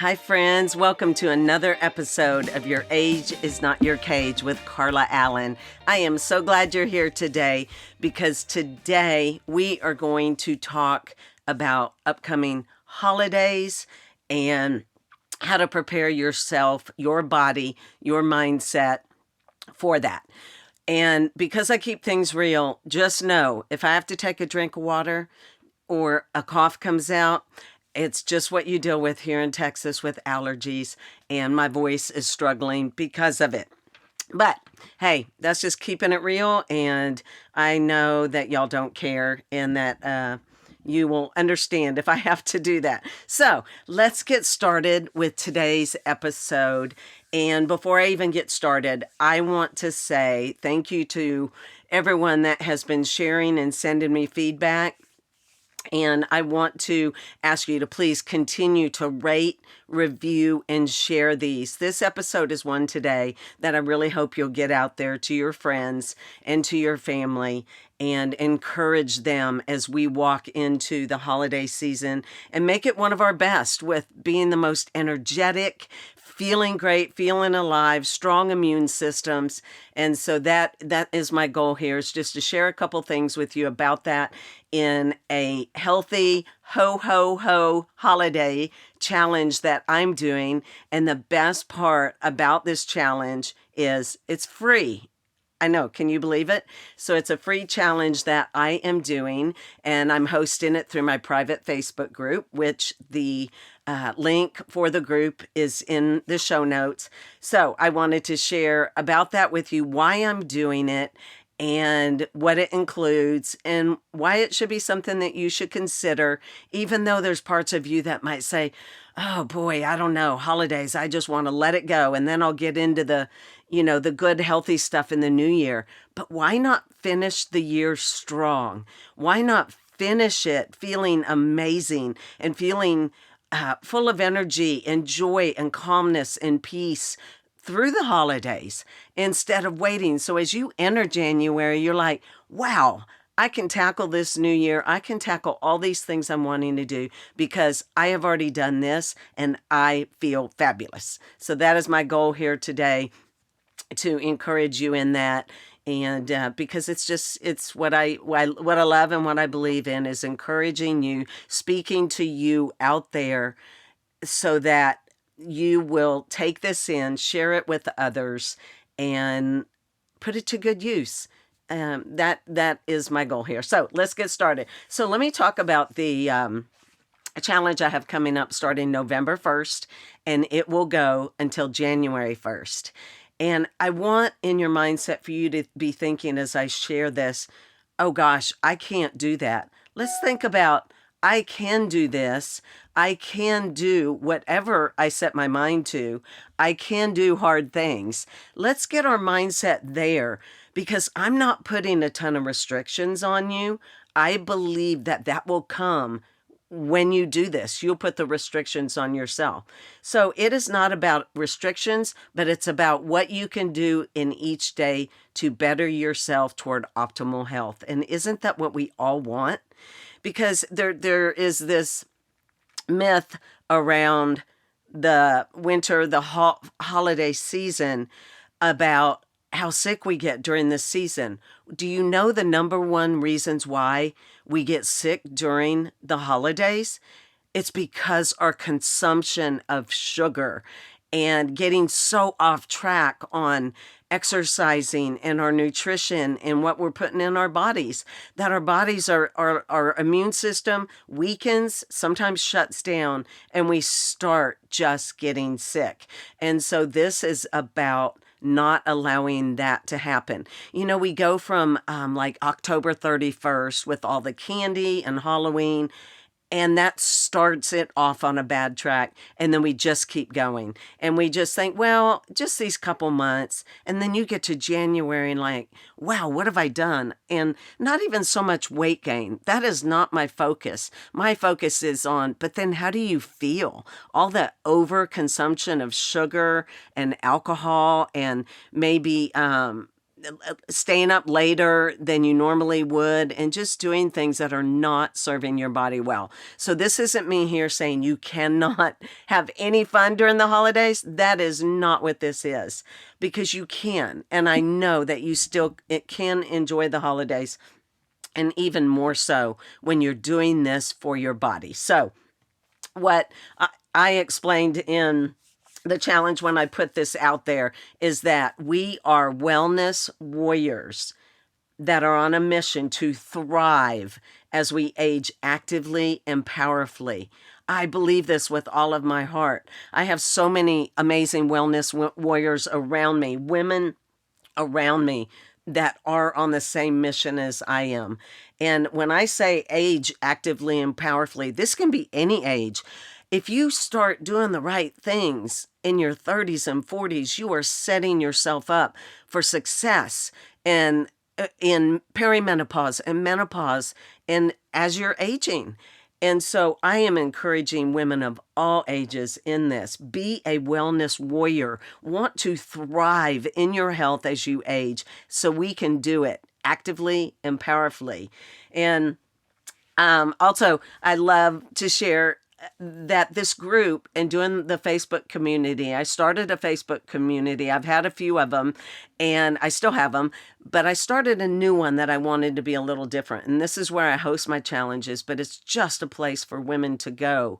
Hi, friends. Welcome to another episode of Your Age is Not Your Cage with Carla Allen. I am so glad you're here today because today we are going to talk about upcoming holidays and how to prepare yourself, your body, your mindset for that. And because I keep things real, just know if I have to take a drink of water or a cough comes out, it's just what you deal with here in Texas with allergies, and my voice is struggling because of it. But hey, that's just keeping it real, and I know that y'all don't care and that you will understand if I have to do that. So let's get started with today's episode. And before I even get started, I want to say thank you to everyone that has been sharing and sending me feedback. And I want to ask you to please continue to rate, review, and share these. This episode is one today that I really hope you'll get out there to your friends and to your family and encourage them as we walk into the holiday season and make it one of our best with being the most energetic, feeling great, feeling alive, strong immune systems. And so that is my goal here, is just to share a couple things with you about that in a healthy ho holiday challenge that I'm doing. And the best part about this challenge is it's free. I know, can you believe it? So it's a free challenge that I am doing, and I'm hosting it through my private Facebook group, which the link for the group is in the show notes. So I wanted to share about that with you, why I'm doing it, and what it includes, and why it should be something that you should consider, even though there's parts of you that might say, oh boy, I don't know, holidays, I just want to let it go, and then I'll get into the good, healthy stuff in the new year. But why not finish the year strong? Why not finish it feeling amazing and feeling full of energy and joy and calmness and peace through the holidays instead of waiting? So as you enter January, you're like, wow, I can tackle this new year. I can tackle all these things I'm wanting to do because I have already done this and I feel fabulous. So that is my goal here today, to encourage you in that. And because it's what I love and what I believe in, is encouraging you, speaking to you out there so that you will take this in, share it with others, and put it to good use. That is my goal here. So let's get started. So let me talk about the challenge I have coming up starting November 1st, and it will go until January 1st. And I want in your mindset for you to be thinking as I share this, oh gosh, I can't do that. Let's think about, I can do this. I can do whatever I set my mind to. I can do hard things. Let's get our mindset there, because I'm not putting a ton of restrictions on you. I believe that will come when you do this. You'll put the restrictions on yourself. So it is not about restrictions, but it's about what you can do in each day to better yourself toward optimal health. And isn't that what we all want? Because there is this myth around the winter, the holiday season, about how sick we get during this season. Do you know the number one reasons why we get sick during the holidays? It's because our consumption of sugar and getting so off track on exercising and our nutrition and what we're putting in our bodies, that our bodies our immune system weakens, sometimes shuts down, and we start just getting sick. And so this is about not allowing that to happen. We go from like October 31st with all the candy and Halloween, and that starts it off on a bad track. And then we just keep going. And we just think, well, just these couple months. And then you get to January and like, wow, what have I done? And not even so much weight gain. That is not my focus. My focus is on, but then how do you feel? All the overconsumption of sugar and alcohol and maybe staying up later than you normally would, and just doing things that are not serving your body well. So this isn't me here saying you cannot have any fun during the holidays. That is not what this is, because you can. And I know that you still can enjoy the holidays, and even more so when you're doing this for your body. So what I explained in the challenge when I put this out there is that we are wellness warriors that are on a mission to thrive as we age actively and powerfully. I believe this with all of my heart. I have so many amazing wellness warriors around me, women around me that are on the same mission as I am. And when I say age actively and powerfully, this can be any age. If you start doing the right things in your 30s and 40s, you are setting yourself up for success and in perimenopause and menopause and as you're aging. And so I am encouraging women of all ages in this. Be a wellness warrior. Want to thrive in your health as you age so we can do it actively and powerfully. And also, I love to share that this group and doing the Facebook community, I started a Facebook community. I've had a few of them and I still have them, but I started a new one that I wanted to be a little different. And this is where I host my challenges, but it's just a place for women to go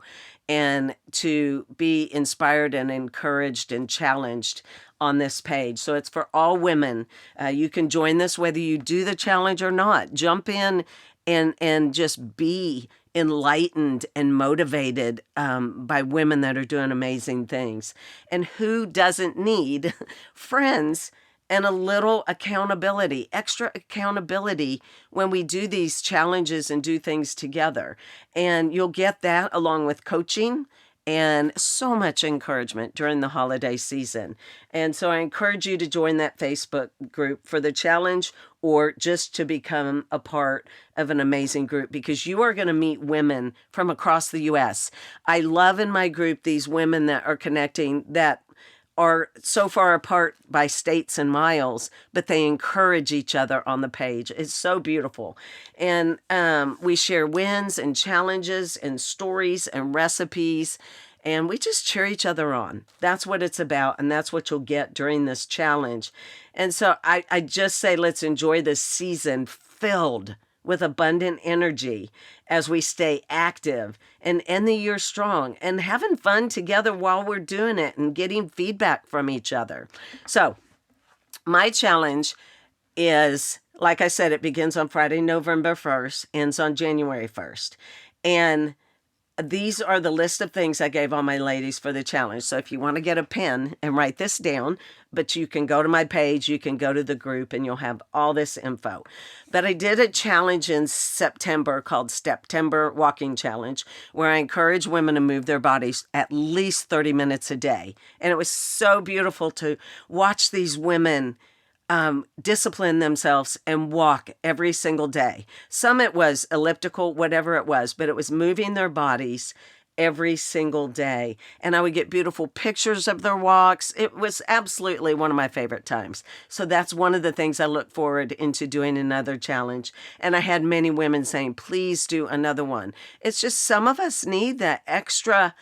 and to be inspired and encouraged and challenged on this page. So it's for all women. You can join this whether you do the challenge or not. Jump in and just be enlightened and motivated by women that are doing amazing things. And who doesn't need friends and a little accountability, extra accountability when we do these challenges and do things together? And you'll get that along with coaching and so much encouragement during the holiday season. And so I encourage you to join that Facebook group for the challenge or just to become a part of an amazing group, because you are going to meet women from across the U.S. I love in my group these women that are connecting that are so far apart by states and miles, but they encourage each other on the page. It's so beautiful. And we share wins and challenges and stories and recipes, and we just cheer each other on. That's what it's about, and that's what you'll get during this challenge. And so I just say let's enjoy this season filled with abundant energy as we stay active and end the year strong and having fun together while we're doing it and getting feedback from each other. So my challenge is, like I said, it begins on Friday, November 1st, ends on January 1st. And these are the list of things I gave all my ladies for the challenge. So if you want to get a pen and write this down, but you can go to my page, you can go to the group, and you'll have all this info. But I did a challenge in September called September Walking Challenge, where I encourage women to move their bodies at least 30 minutes a day. And it was so beautiful to watch these women discipline themselves and walk every single day. Some it was elliptical, whatever it was, but it was moving their bodies every single day. And I would get beautiful pictures of their walks. It was absolutely one of my favorite times. So that's one of the things I look forward into doing another challenge. And I had many women saying, please do another one. It's just some of us need that extra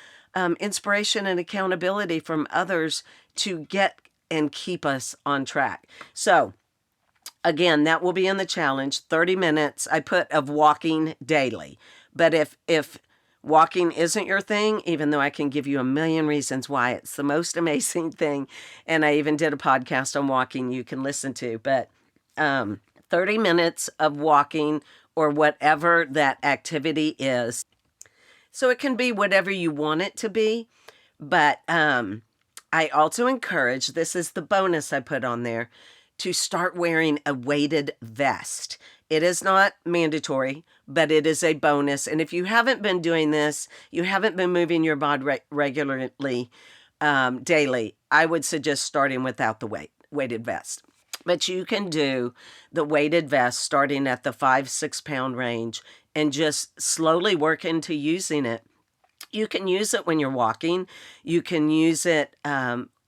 inspiration and accountability from others to get and keep us on track. So again, that will be in the challenge, 30 minutes I put of walking daily. But if walking isn't your thing, even though I can give you a million reasons why it's the most amazing thing, and I even did a podcast on walking you can listen to, but 30 minutes of walking or whatever that activity is. So it can be whatever you want it to be, but I also encourage, this is the bonus I put on there, to start wearing a weighted vest. It is not mandatory, but it is a bonus. And if you haven't been doing this, you haven't been moving your body regularly, daily, I would suggest starting without the weighted vest. But you can do the weighted vest starting at the 5-6 pound range and just slowly work into using it. You can use it when you're walking. You can use it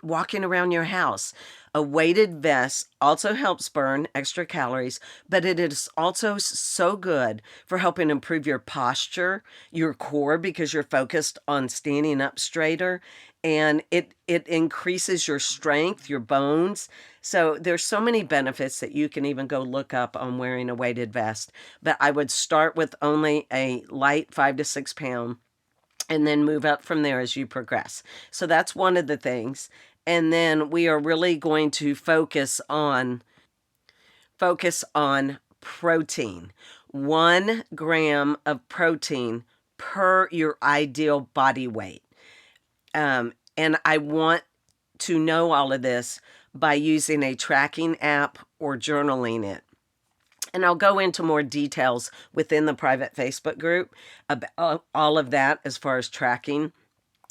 walking around your house. A weighted vest also helps burn extra calories, but it is also so good for helping improve your posture, your core, because you're focused on standing up straighter, and it increases your strength, your bones. So there's so many benefits that you can even go look up on wearing a weighted vest. But I would start with only a light 5 to 6 pound and then move up from there as you progress. So that's one of the things. And then we are really going to focus on protein. 1 gram of protein per your ideal body weight. And I want to know all of this by using a tracking app or journaling it. And I'll go into more details within the private Facebook group about all of that as far as tracking.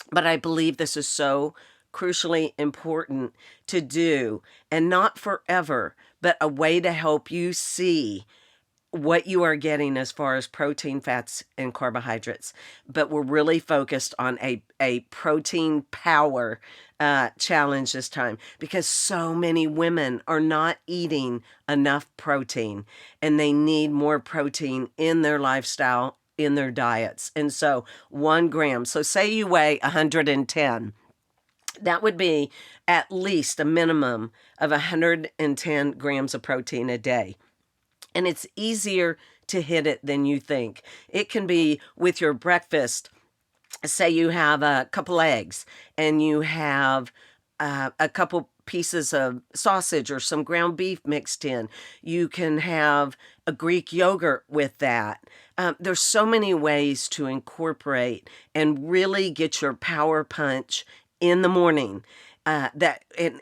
But I believe this is so crucially important to do, and not forever, but a way to help you see what you are getting as far as protein, fats, and carbohydrates. But we're really focused on a protein power challenge this time, because so many women are not eating enough protein, and they need more protein in their lifestyle, in their diets. And so 1 gram. So say you weigh 110. That would be at least a minimum of 110 grams of protein a day. And it's easier to hit it than you think. It can be with your breakfast. Say you have a couple eggs and you have a couple pieces of sausage or some ground beef mixed in. You can have a Greek yogurt with that. There's so many ways to incorporate and really get your power punch in the morning. And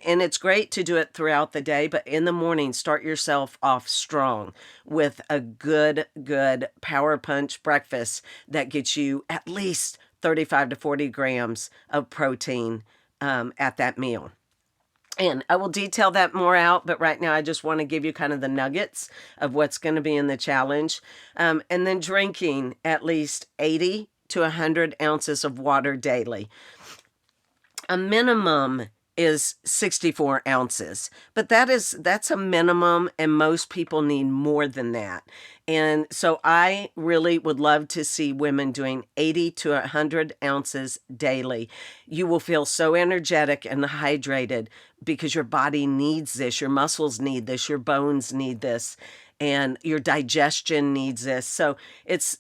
it's great to do it throughout the day, but in the morning, start yourself off strong with a good power punch breakfast that gets you at least 35 to 40 grams of protein at that meal. And I will detail that more out, but right now I just want to give you kind of the nuggets of what's going to be in the challenge. And then drinking at least 80 to 100 ounces of water daily. A minimum is 64 ounces, but that's a minimum, and most people need more than that. And so I really would love to see women doing 80 to 100 ounces daily. You will feel so energetic and hydrated because your body needs this, your muscles need this, your bones need this, and your digestion needs this. So it's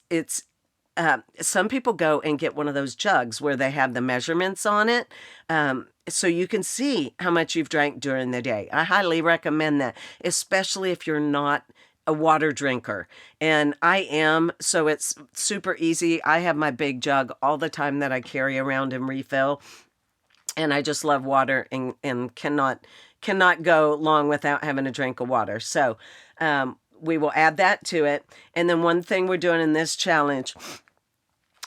some people go and get one of those jugs where they have the measurements on it, so you can see how much you've drank during the day. I highly recommend that, especially if you're not a water drinker. And I am, so it's super easy. I have my big jug all the time that I carry around and refill. And I just love water and cannot go long without having a drink of water. So we will add that to it. And then one thing we're doing in this challenge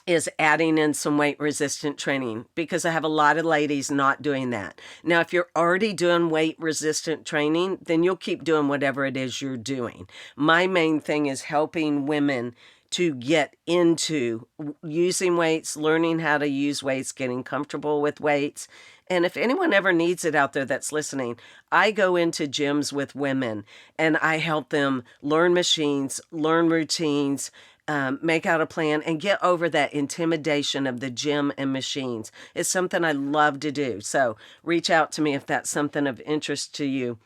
is adding in some weight resistant training, because I have a lot of ladies not doing that. Now, if you're already doing weight resistant training, then you'll keep doing whatever it is you're doing. My main thing is helping women to get into using weights, learning how to use weights, getting comfortable with weights. And if anyone ever needs it out there that's listening, I go into gyms with women and I help them learn machines, learn routines, make out a plan, and get over that intimidation of the gym and machines. It's something I love to do. So reach out to me if that's something of interest to you.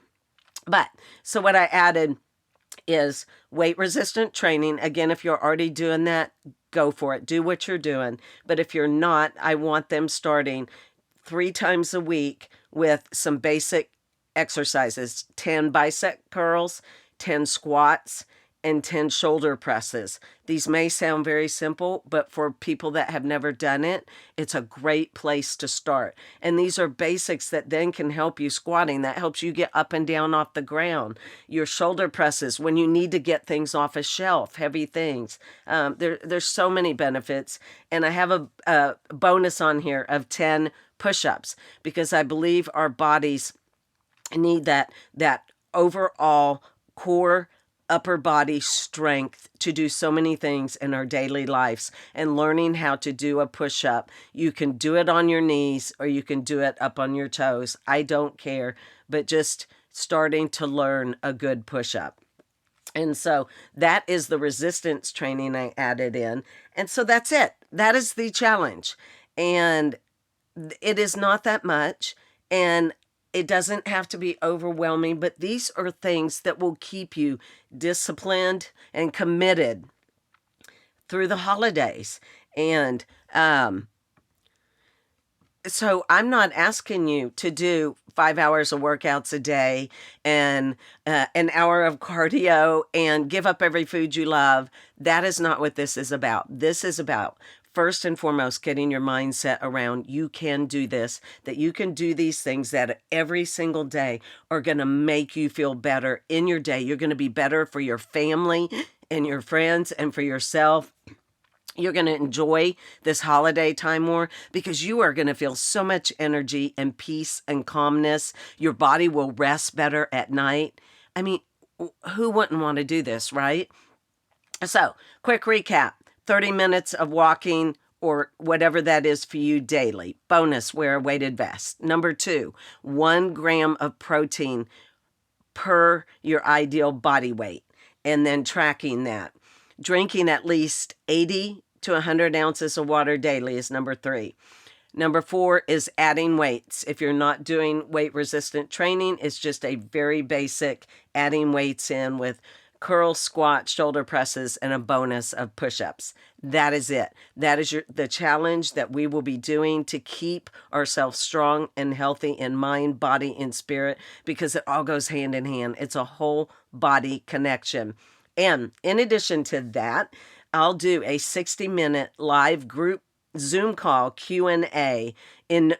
But so what I added is weight resistant training. Again, if you're already doing that, go for it. Do what you're doing. But if you're not, I want them starting 3 times a week with some basic exercises: 10 bicep curls, 10 squats, and 10 shoulder presses. These may sound very simple, but for people that have never done it, it's a great place to start. And these are basics that then can help you squatting. That helps you get up and down off the ground. Your shoulder presses, when you need to get things off a shelf, heavy things. There's so many benefits. And I have a bonus on here of 10 push-ups, because I believe our bodies need that overall core upper body strength to do so many things in our daily lives, and learning how to do a push-up. You can do it on your knees or you can do it up on your toes. I don't care, but just starting to learn a good push-up. And so that is the resistance training I added in. And so that's it. That is the challenge. And it is not that much. And it doesn't have to be overwhelming, but these are things that will keep you disciplined and committed through the holidays. And so I'm not asking you to do 5 hours of workouts a day and an hour of cardio and give up every food you love. That is not what this is about. This is about, first and foremost, getting your mindset around you can do this, that you can do these things that every single day are going to make you feel better in your day. You're going to be better for your family and your friends and for yourself. You're going to enjoy this holiday time more because you are going to feel so much energy and peace and calmness. Your body will rest better at night. I mean, who wouldn't want to do this, right? So, quick recap. 30 minutes of walking or whatever that is for you daily. Bonus, wear a weighted vest. Number 2, 1 gram of protein per your ideal body weight, and then tracking that. Drinking at least 80 to 100 ounces of water daily is number 3. Number 4 is adding weights. If you're not doing weight resistant training, it's just a very basic adding weights in with curl, squat, shoulder presses, and a bonus of push-ups. That is it. That is the challenge that we will be doing to keep ourselves strong and healthy in mind, body, and spirit, because it all goes hand in hand. It's a whole body connection. And in addition to that, I'll do a 60-minute live group Zoom call Q&A,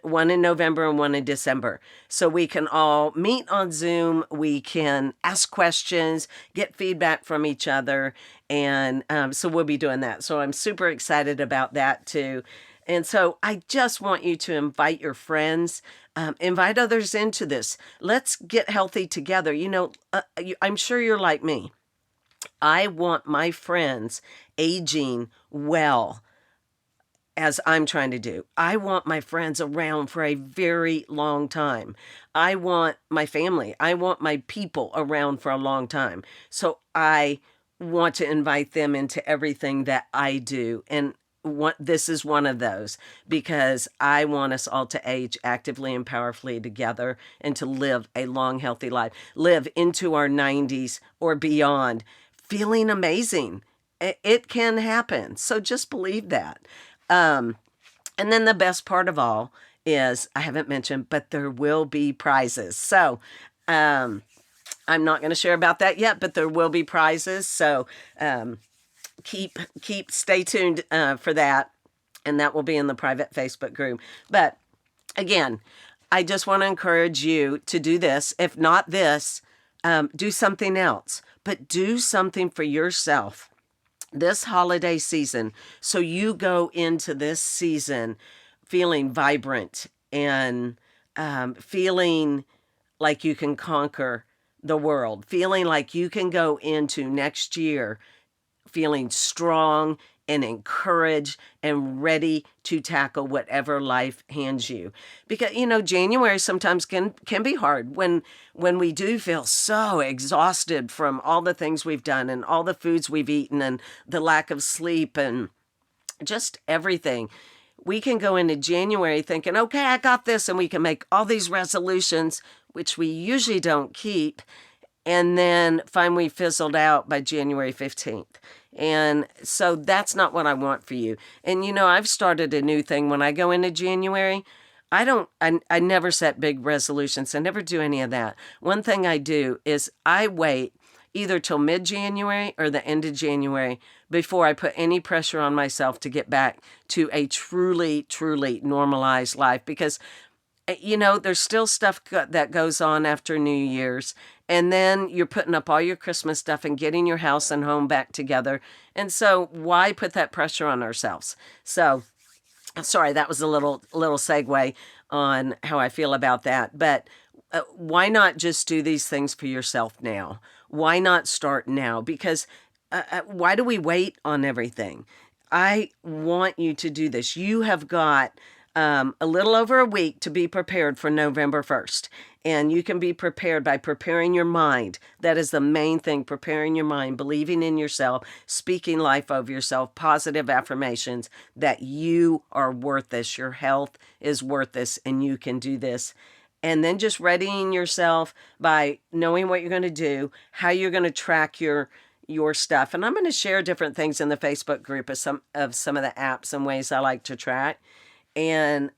one in November and one in December. So we can all meet on Zoom. We can ask questions, get feedback from each other. And so we'll be doing that. So I'm super excited about that too. And so I just want you to invite your friends, invite others into this. Let's get healthy together. You know, I'm sure you're like me. I want my friends aging well, as I'm trying to do. I want my friends around for a very long time. I want my family, I want my people around for a long time. So I want to invite them into everything that I do. And this is one of those, because I want us all to age actively and powerfully together and to live a long, healthy life, live into our 90s or beyond, feeling amazing. It can happen. So just believe that. And then the best part of all is, I haven't mentioned, but there will be prizes. So, I'm not going to share about that yet, but there will be prizes. So, stay tuned, for that. And that will be in the private Facebook group. But again, I just want to encourage you to do this. If not this, do something else, but do something for yourself this holiday season, so you go into this season feeling vibrant and feeling like you can conquer the world, feeling like you can go into next year feeling strong and encouraged and ready to tackle whatever life hands you. Because, you know, January sometimes can be hard when we do feel so exhausted from all the things we've done and all the foods we've eaten and the lack of sleep and just everything. We can go into January thinking, okay, I got this, and we can make all these resolutions, which we usually don't keep, and then find we fizzled out by January 15th. And so that's not what I want for you. And, you know, I've started a new thing when I go into January. I never set big resolutions. I never do any of that. One thing I do is I wait either till mid-January or the end of January before I put any pressure on myself to get back to a truly, truly normalized life. Because, you know, there's still stuff that goes on after New Year's. And then you're putting up all your Christmas stuff and getting your house and home back together. And so why put that pressure on ourselves? So, sorry, that was a little segue on how I feel about that. But why not just do these things for yourself now? Why not start now? Because why do we wait on everything? I want you to do this. You have got a little over a week to be prepared for November 1st. And you can be prepared by preparing your mind. That is the main thing, preparing your mind, believing in yourself, speaking life over yourself, positive affirmations that you are worth this. Your health is worth this, and you can do this. And then just readying yourself by knowing what you're going to do, how you're going to track your stuff. And I'm going to share different things in the Facebook group of some of the apps and ways I like to track. And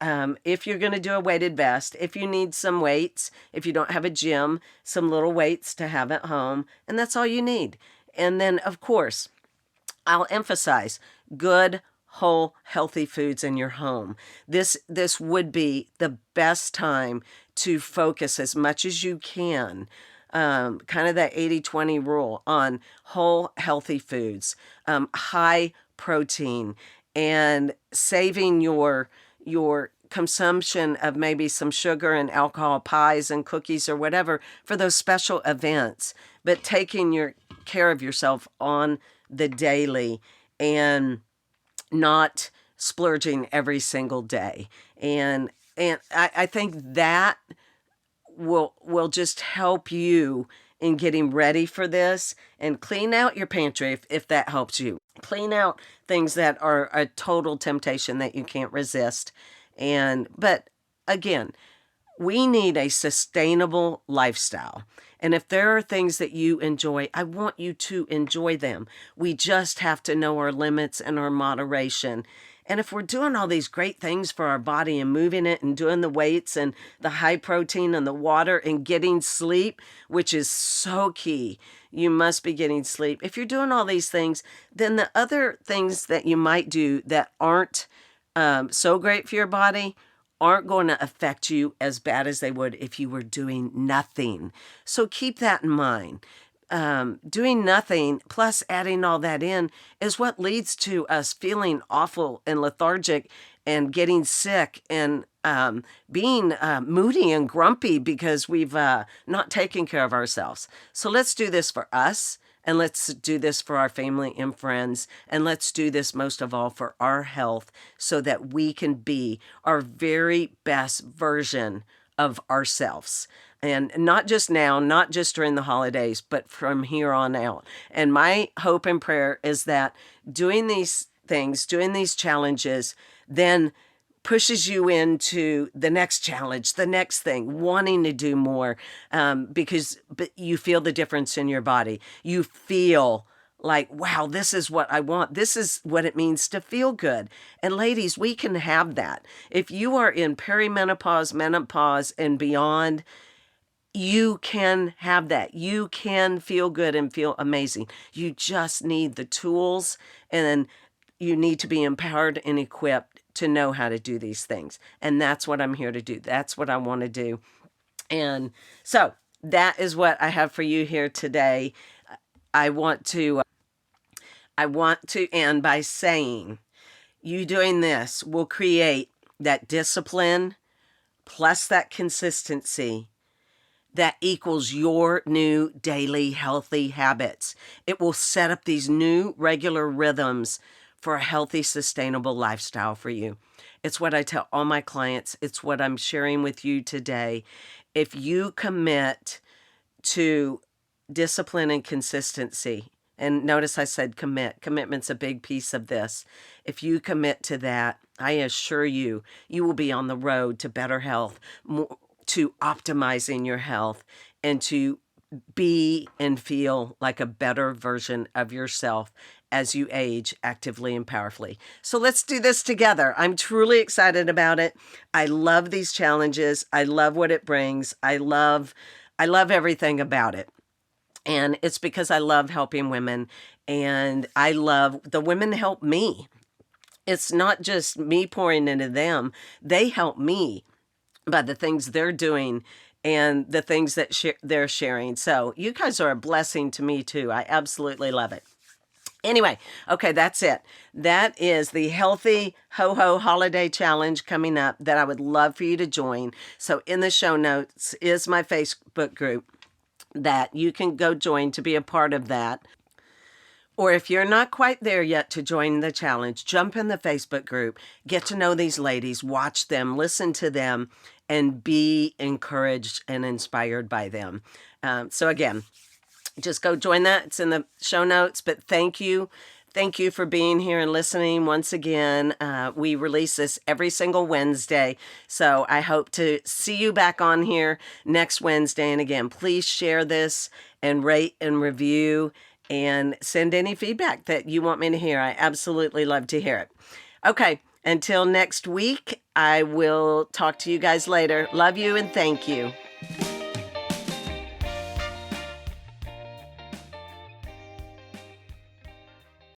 if you're going to do a weighted vest, if you need some weights, if you don't have a gym, some little weights to have at home, and that's all you need. And then, of course, I'll emphasize good, whole, healthy foods in your home. This would be the best time to focus as much as you can, kind of that 80-20 rule on whole, healthy foods, high protein, and saving your consumption of maybe some sugar and alcohol pies and cookies or whatever for those special events, but taking your care of yourself on the daily and not splurging every single day. And I think that will just help you in getting ready for this. And clean out your pantry if that helps you. Clean out things that are a total temptation that you can't resist. But again, we need a sustainable lifestyle. And if there are things that you enjoy, I want you to enjoy them. We just have to know our limits and our moderation. And if we're doing all these great things for our body and moving it and doing the weights and the high protein and the water and getting sleep, which is so key, you must be getting sleep. If you're doing all these things, then the other things that you might do that aren't so great for your body aren't going to affect you as bad as they would if you were doing nothing. So keep that in mind. Doing nothing plus adding all that in is what leads to us feeling awful and lethargic and getting sick and being moody and grumpy because we've not taken care of ourselves. So let's do this for us. And let's do this for our family and friends. And let's do this most of all for our health so that we can be our very best version of ourselves. And not just now, not just during the holidays, but from here on out. And my hope and prayer is that doing these things, doing these challenges, then pushes you into the next challenge, the next thing, wanting to do more, but you feel the difference in your body. You feel like, wow, this is what I want. This is what it means to feel good. And ladies, we can have that. If you are in perimenopause, menopause, and beyond, you can have that. You can feel good and feel amazing. You just need the tools, and you need to be empowered and equipped to know how to do these things. And that's what I'm here to do. That's what I want to do. And so that is what I have for you here today. I want to end by saying you doing this will create that discipline plus that consistency that equals your new daily healthy habits. It will set up these new regular rhythms for a healthy, sustainable lifestyle for you. It's what I tell all my clients. It's what I'm sharing with you today. If you commit to discipline and consistency, and notice I said commitment's a big piece of this. If you commit to that, I assure you, you will be on the road to better health, to optimizing your health, and to be and feel like a better version of yourself as you age actively and powerfully. So let's do this together. I'm truly excited about it. I love these challenges. I love what it brings. I love everything about it. And it's because I love helping women, and I love the women help me. It's not just me pouring into them. They help me by the things they're doing and the things that they're sharing. So you guys are a blessing to me too. I absolutely love it. Anyway, okay, that's it. That is the Healthy Ho Ho Holiday Challenge coming up that I would love for you to join. So in the show notes is my Facebook group that you can go join to be a part of that. Or if you're not quite there yet to join the challenge, jump in the Facebook group, get to know these ladies, watch them, listen to them, and be encouraged and inspired by them. So again, just go join that. It's in the show notes. But thank you. Thank you for being here and listening once again. We release this every single Wednesday. So I hope to see you back on here next Wednesday. And again, please share this and rate and review and send any feedback that you want me to hear. I absolutely love to hear it. Okay, until next week, I will talk to you guys later. Love you and thank you.